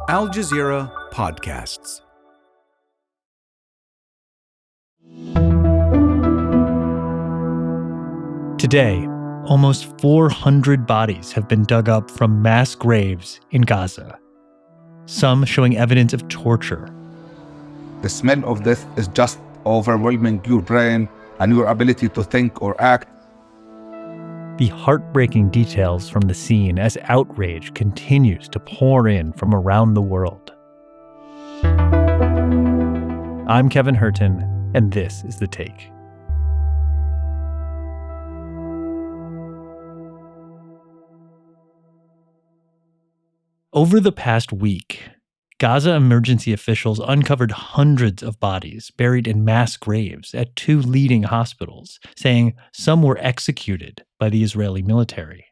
Al Jazeera Podcasts. Today, almost 400 bodies have been dug up from mass graves in Gaza, some showing evidence of torture. The smell of death is just overwhelming your brain and your ability to think or act. The heartbreaking details from the scene as outrage continues to pour in from around the world. I'm Kevin Hirten, and this is The Take. Over the past week, Gaza emergency officials uncovered hundreds of bodies buried in mass graves at two leading hospitals, saying some were executed by the Israeli military.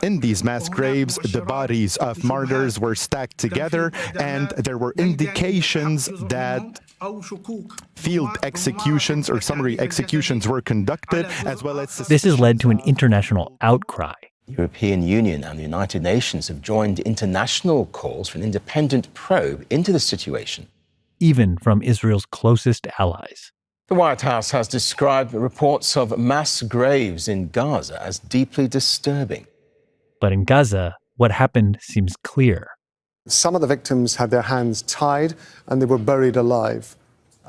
In these mass graves, the bodies of martyrs were stacked together, and there were indications that field executions or summary executions were conducted, as well as... This has led to an international outcry. The European Union and the United Nations have joined international calls for an independent probe into the situation. Even from Israel's closest allies. The White House has described the reports of mass graves in Gaza as deeply disturbing. But in Gaza, what happened seems clear. Some of the victims had their hands tied and they were buried alive.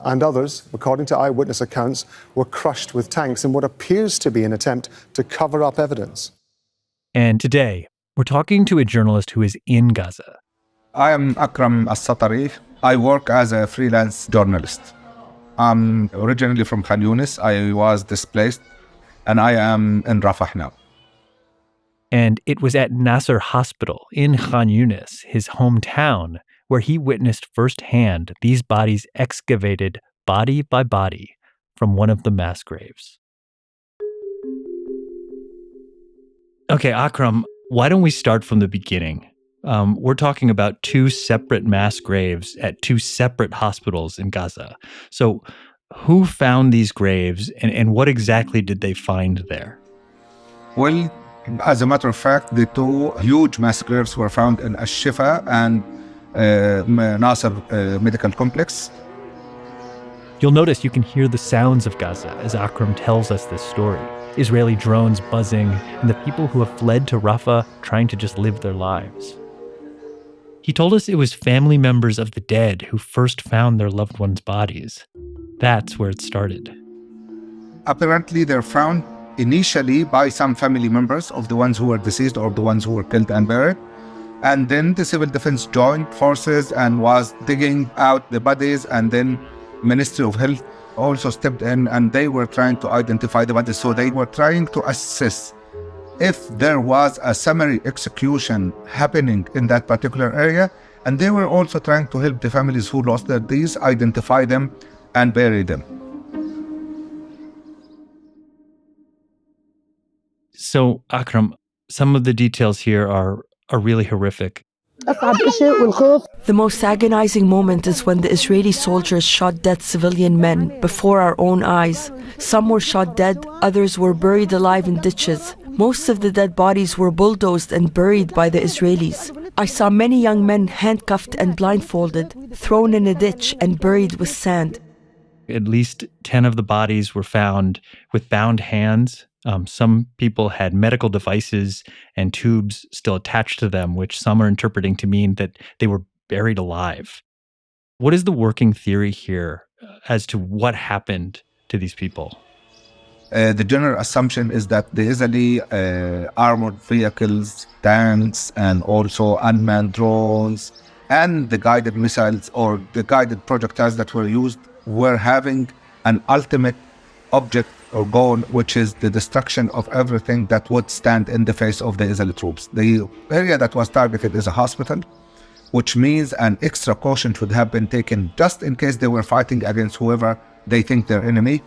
And others, according to eyewitness accounts, were crushed with tanks in what appears to be an attempt to cover up evidence. And today, we're talking to a journalist who is in Gaza. I am Akram al-Satarri. I work as a freelance journalist. I'm originally from Khan Yunis. I was displaced, and I am in Rafah now. And it was at Nasser Hospital in Khan Yunis, his hometown, where he witnessed firsthand these bodies excavated body by body from one of the mass graves. Okay, Akram, why don't we start from the beginning? We're talking about two separate mass graves at two separate hospitals in Gaza. So who found these graves and what exactly did they find there? Well, as a matter of fact, the two huge mass graves were found in al-Shifa and Nasser Medical Complex. You'll notice you can hear the sounds of Gaza as Akram tells us this story. Israeli drones buzzing, and the people who have fled to Rafah trying to just live their lives. He told us it was family members of the dead who first found their loved ones' bodies. That's where it started. Apparently, they're found initially by some family members of the ones who were deceased or the ones who were killed and buried. And then the civil defense joined forces and was digging out the bodies, and then Ministry of Health also stepped in and they were trying to identify the bodies. So they were trying to assess if there was a summary execution happening in that particular area. And they were also trying to help the families who lost their deeds, identify them and bury them. So, Akram, some of the details here are really horrific. The most agonizing moment is when the Israeli soldiers shot dead civilian men before our own eyes. Some were shot dead, others were buried alive in ditches. Most of the dead bodies were bulldozed and buried by the Israelis. I saw many young men handcuffed and blindfolded, thrown in a ditch and buried with sand. At least 10 of the bodies were found with bound hands. Some people had medical devices and tubes still attached to them, which some are interpreting to mean that they were buried alive. What is the working theory here as to what happened to these people? The general assumption is that the Israeli armored vehicles, tanks, and also unmanned drones, and the guided missiles or the guided projectiles that were used were having an ultimate object or goal, which is the destruction of everything that would stand in the face of the Israeli troops. The area that was targeted is a hospital, which means an extra caution should have been taken just in case they were fighting against whoever they think their enemy.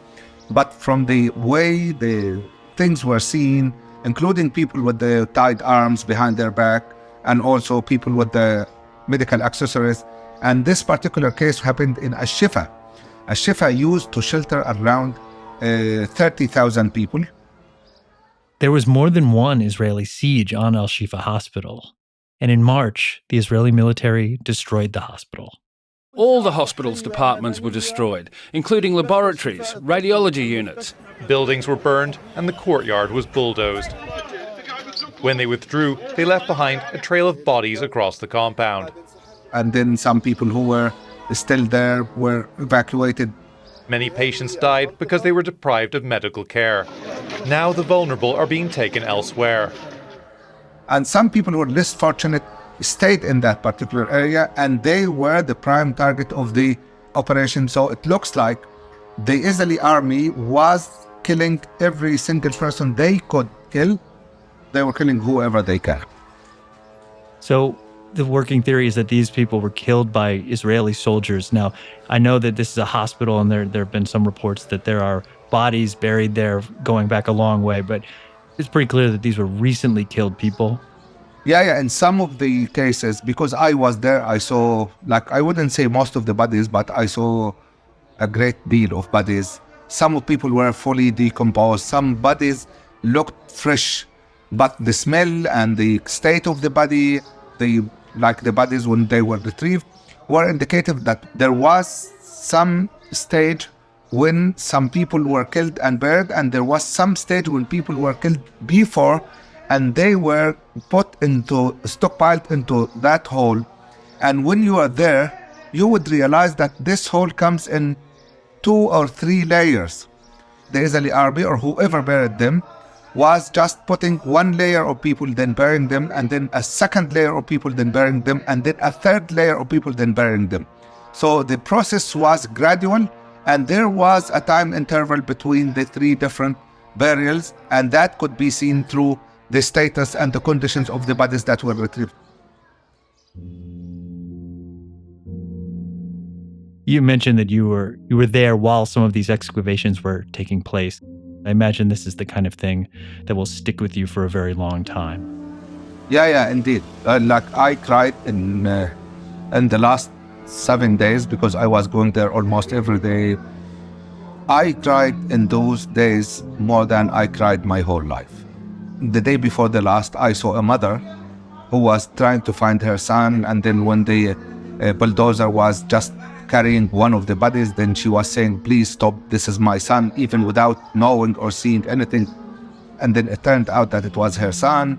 But from the way the things were seen, including people with the tied arms behind their back, and also people with the medical accessories, and this particular case happened in al-Shifa. Al-Shifa used to shelter around 30,000 people. There was more than one Israeli siege on al-Shifa hospital. And in March, the Israeli military destroyed the hospital. All the hospital's departments were destroyed, including laboratories, radiology units. Buildings were burned and the courtyard was bulldozed. When they withdrew, they left behind a trail of bodies across the compound. And then some people who were still there were evacuated. Many patients died because they were deprived of medical care. Now the vulnerable are being taken elsewhere. And some people who were less fortunate stayed in that particular area, and they were the prime target of the operation. So it looks like the Israeli army was killing every single person they could kill. They were killing whoever they can. So the working theory is that these people were killed by Israeli soldiers. Now, I know that this is a hospital, and there have been some reports that there are bodies buried there going back a long way, but it's pretty clear that these were recently killed people. Yeah, in some of the cases, because I was there, I saw, like, I wouldn't say most of the bodies, but I saw a great deal of bodies. Some of people were fully decomposed. Some bodies looked fresh, but the smell and the state of the body, the bodies when they were retrieved, were indicative that there was some stage when some people were killed and buried, and there was some stage when people were killed before, and they were stockpiled into that hole. And when you are there, you would realize that this hole comes in 2 or 3 layers. The Israeli army, or whoever buried them, was just putting 1 layer of people, then burying them, and then a second layer of people, then burying them, and then a third layer of people, then burying them. So the process was gradual, and there was a time interval between the 3 different burials, and that could be seen through the status and the conditions of the bodies that were retrieved. You mentioned that you were there while some of these excavations were taking place. I imagine this is the kind of thing that will stick with you for a very long time. Yeah, indeed. I cried in the last 7 days because I was going there almost every day. I cried in those days more than I cried my whole life. The day before the last, I saw a mother who was trying to find her son, and then when the bulldozer was just carrying one of the bodies, then she was saying, "Please stop, this is my son," even without knowing or seeing anything. And then it turned out that it was her son.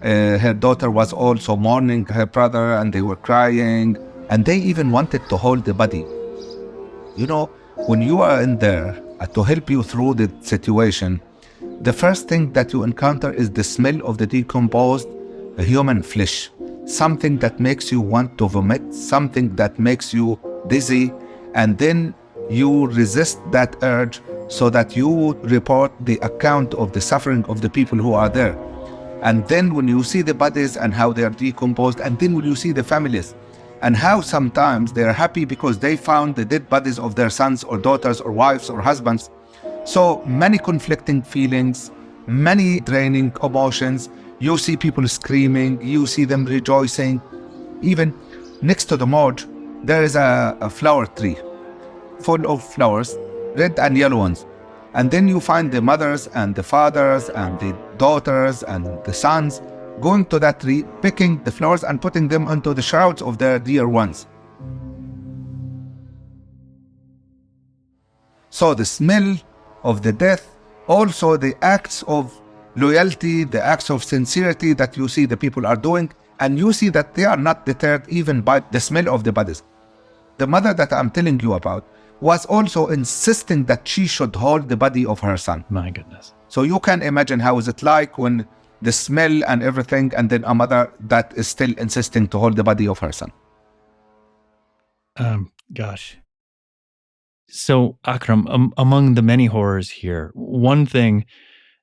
Her daughter was also mourning her brother, and they were crying, and they even wanted to hold the body. You know, when you are in there to help you through the situation, the first thing that you encounter is the smell of the decomposed human flesh. Something that makes you want to vomit, something that makes you dizzy, and then you resist that urge so that you report the account of the suffering of the people who are there. And then when you see the bodies and how they are decomposed, and then when you see the families and how sometimes they are happy because they found the dead bodies of their sons or daughters or wives or husbands. So many conflicting feelings, many draining emotions. You see people screaming, you see them rejoicing. Even next to the morgue, there is a flower tree full of flowers, red and yellow ones. And then you find the mothers and the fathers and the daughters and the sons going to that tree, picking the flowers and putting them into the shrouds of their dear ones. So the smell of the death, also the acts of loyalty, the acts of sincerity that you see the people are doing, and you see that they are not deterred even by the smell of the bodies. The mother that I'm telling you about was also insisting that she should hold the body of her son. My goodness. So you can imagine how is it like when the smell and everything, and then a mother that is still insisting to hold the body of her son. Gosh. So, Akram, among the many horrors here, one thing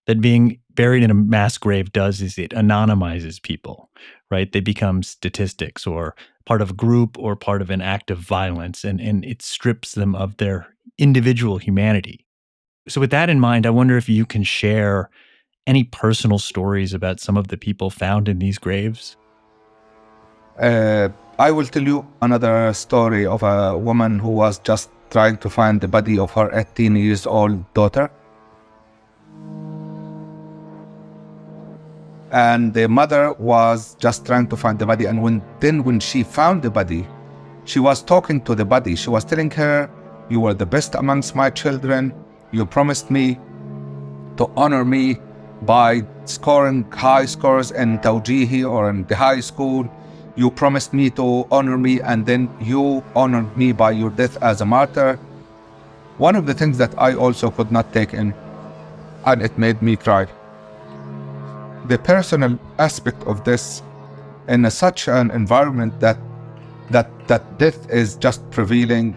that being buried in a mass grave does is it anonymizes people, right? They become statistics or part of a group or part of an act of violence, and it strips them of their individual humanity. So with that in mind, I wonder if you can share any personal stories about some of the people found in these graves? I will tell you another story of a woman who was just trying to find the body of her 18-year-old daughter. And the mother was just trying to find the body. And when she found the body, she was talking to the body. She was telling her, "You were the best amongst my children. You promised me to honor me by scoring high scores in Tawjihi or in the high school. You promised me to honor me, and then you honored me by your death as a martyr." One of the things that I also could not take in, and it made me cry, the personal aspect of this in such an environment that death is just prevailing.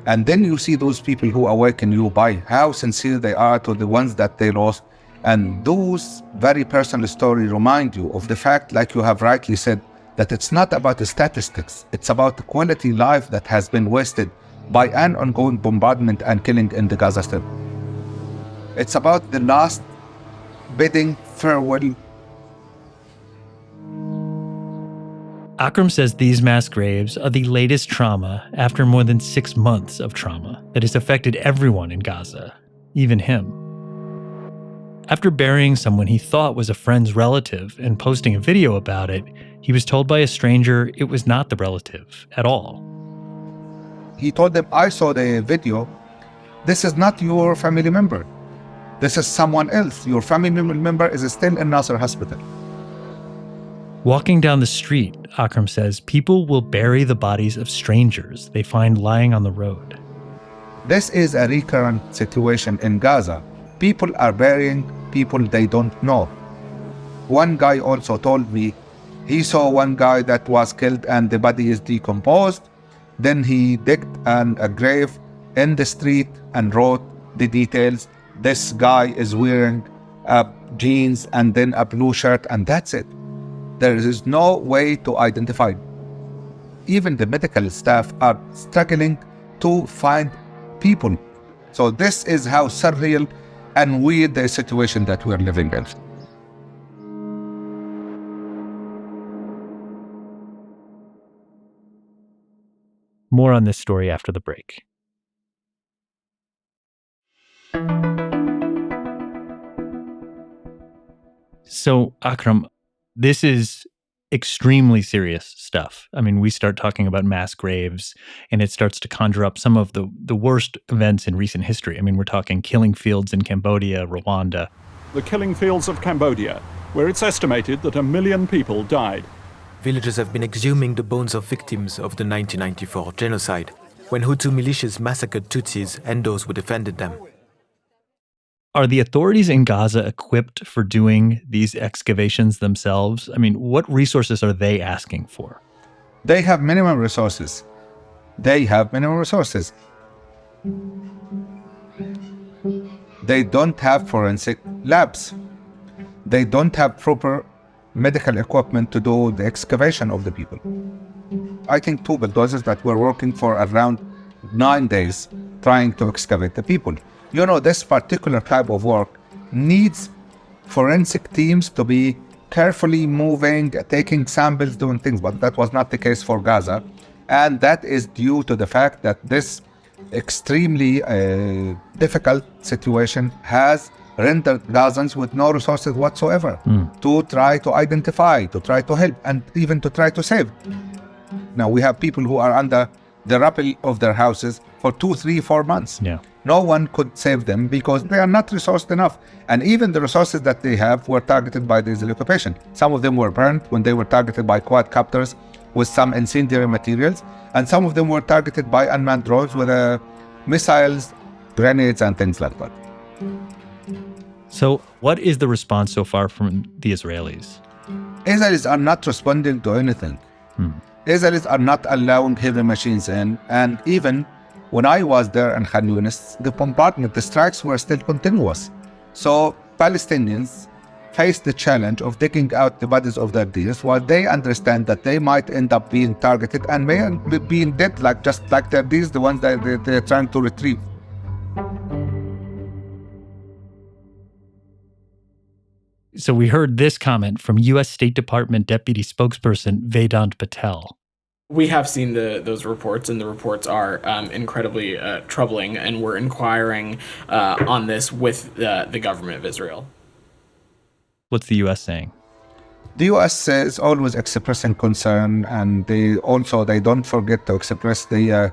And then you see those people who awaken you by how sincere they are to the ones that they lost. And those very personal stories remind you of the fact, like you have rightly said, that it's not about the statistics. It's about the quality life that has been wasted by an ongoing bombardment and killing in the Gaza Strip. It's about the last bidding farewell. Akram says these mass graves are the latest trauma after more than 6 months of trauma that has affected everyone in Gaza, even him. After burying someone he thought was a friend's relative and posting a video about it, he was told by a stranger it was not the relative at all. He told them, "I saw the video. This is not your family member. This is someone else. Your family member is still in Nasser Hospital." Walking down the street, Akram says, people will bury the bodies of strangers they find lying on the road. This is a recurrent situation in Gaza. People are burying people they don't know. One guy also told me he saw one guy that was killed and the body is decomposed. Then he digged a grave in the street and wrote the details. This guy is wearing jeans and then a blue shirt, and that's it. There is no way to identify. Even the medical staff are struggling to find people. So this is how surreal and weird the situation that we're living in. More on this story after the break. So, Akram, this is extremely serious stuff. I mean, we start talking about mass graves, and it starts to conjure up some of the worst events in recent history. I mean, we're talking killing fields in Cambodia, Rwanda. The killing fields of Cambodia, where it's estimated that 1 million people died. Villagers have been exhuming the bones of victims of the 1994 genocide, when Hutu militias massacred Tutsis and those who defended them. Are the authorities in Gaza equipped for doing these excavations themselves? I mean, what resources are they asking for? They have minimum resources. They don't have forensic labs. They don't have proper medical equipment to do the excavation of the people. I think 2 bulldozers that were working for around 9 days trying to excavate the people. You know, this particular type of work needs forensic teams to be carefully moving, taking samples, doing things, but that was not the case for Gaza. And that is due to the fact that this extremely difficult situation has rendered Gazans with no resources whatsoever to try to identify, to try to help, and even to try to save. Now, we have people who are under the rubble of their houses for 2, 3, 4 months. Yeah. No one could save them because they are not resourced enough. And even the resources that they have were targeted by the Israeli occupation. Some of them were burned when they were targeted by quadcopters with some incendiary materials. And some of them were targeted by unmanned drones with missiles, grenades, and things like that. So what is the response so far from the Israelis? Israelis are not responding to anything. Israelis are not allowing heavy machines in. And even when I was there in Khan Yunis, the bombardment, the strikes were still continuous. So Palestinians face the challenge of digging out the bodies of their dears while they understand that they might end up being targeted and may be being dead, just like their dears, the ones that they're trying to retrieve. So we heard this comment from U.S. State Department Deputy Spokesperson Vedant Patel. We have seen those reports, and the reports are incredibly troubling, and we're inquiring on this with the government of Israel. What's the U.S. saying? The U.S. is always expressing concern, and they don't forget to express the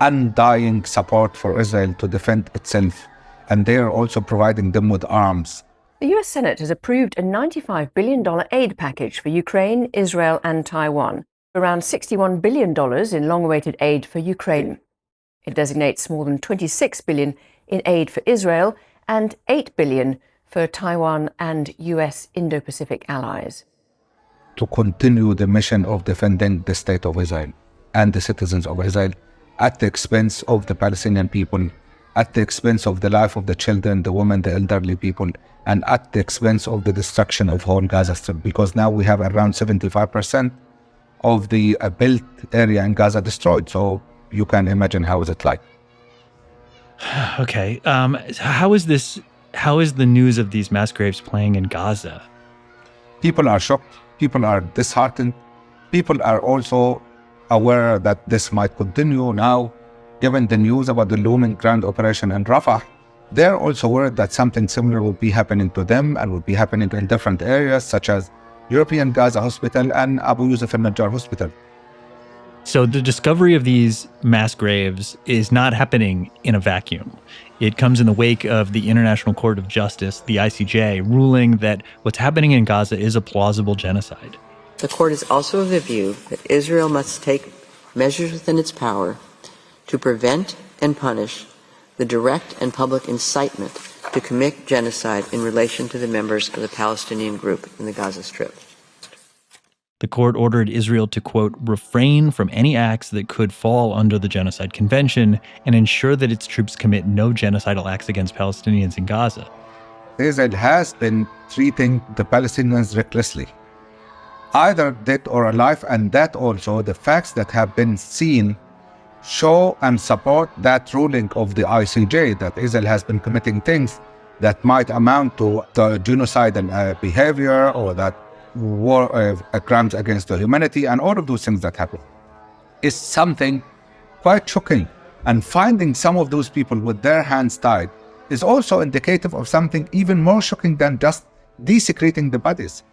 undying support for Israel to defend itself, and they are also providing them with arms. The US Senate has approved a $95 billion aid package for Ukraine, Israel and Taiwan, around $61 billion in long-awaited aid for Ukraine. It designates more than $26 billion in aid for Israel and $8 billion for Taiwan and US Indo-Pacific allies. To continue the mission of defending the state of Israel and the citizens of Israel at the expense of the Palestinian people, at the expense of the life of the children, the women, the elderly people, and at the expense of the destruction of whole Gaza Strip, because now we have around 75% of the built area in Gaza destroyed. So you can imagine how is it like. Okay. How is the news of these mass graves playing in Gaza? People are shocked. People are disheartened. People are also aware that this might continue now, given the news about the looming ground operation in Rafah. They're also worried that something similar will be happening to them and will be happening in different areas, such as European Gaza Hospital and Abu Yusuf al-Najjar Hospital. So the discovery of these mass graves is not happening in a vacuum. It comes in the wake of the International Court of Justice, the ICJ, ruling that what's happening in Gaza is a plausible genocide. The court is also of the view that Israel must take measures within its power to prevent and punish the direct and public incitement to commit genocide in relation to the members of the Palestinian group in the Gaza Strip. The court ordered Israel to, quote, refrain from any acts that could fall under the Genocide Convention and ensure that its troops commit no genocidal acts against Palestinians in Gaza. Israel has been treating the Palestinians recklessly, either dead or alive, and that also the facts that have been seen show and support that ruling of the ICJ that Israel has been committing things that might amount to genocidal behavior or that war crimes against the humanity, and all of those things that happen is something quite shocking. And finding some of those people with their hands tied is also indicative of something even more shocking than just desecrating the bodies.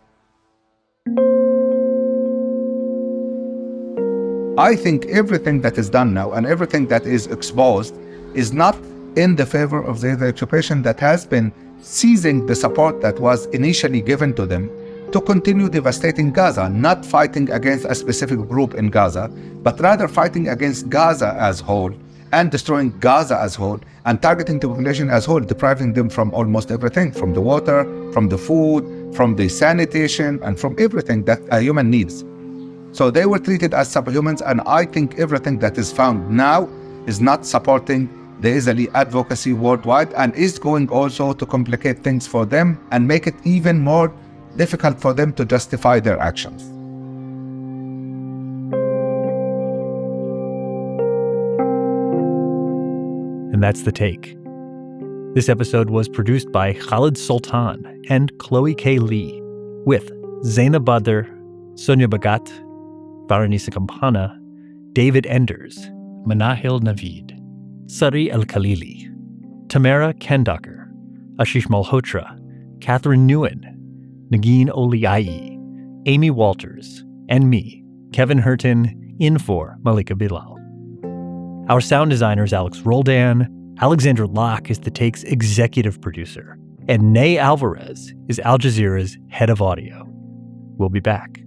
I think everything that is done now and everything that is exposed is not in the favor of the occupation that has been seizing the support that was initially given to them to continue devastating Gaza, not fighting against a specific group in Gaza, but rather fighting against Gaza as whole and destroying Gaza as whole and targeting the population as whole, depriving them from almost everything, from the water, from the food, from the sanitation, and from everything that a human needs. So they were treated as subhumans, and I think everything that is found now is not supporting the Israeli advocacy worldwide and is going also to complicate things for them and make it even more difficult for them to justify their actions. And that's The Take. This episode was produced by Khaled Soltan and Chloe K. Lee, with Zainab Badr, Sonia Bagat, Baranisa Campana, David Enders, Manahil Naveed, Sari El-Khalili, Tamara Kendacher, Ashish Malhotra, Catherine Nouhan, Nagin Oliai, Amy Walters, and me, Kevin Hirten, in for Malika Bilal. Our sound designer is Alex Roldan, Alexandra Locke is The Take's executive producer, and Ney Alvarez is Al Jazeera's head of audio. We'll be back.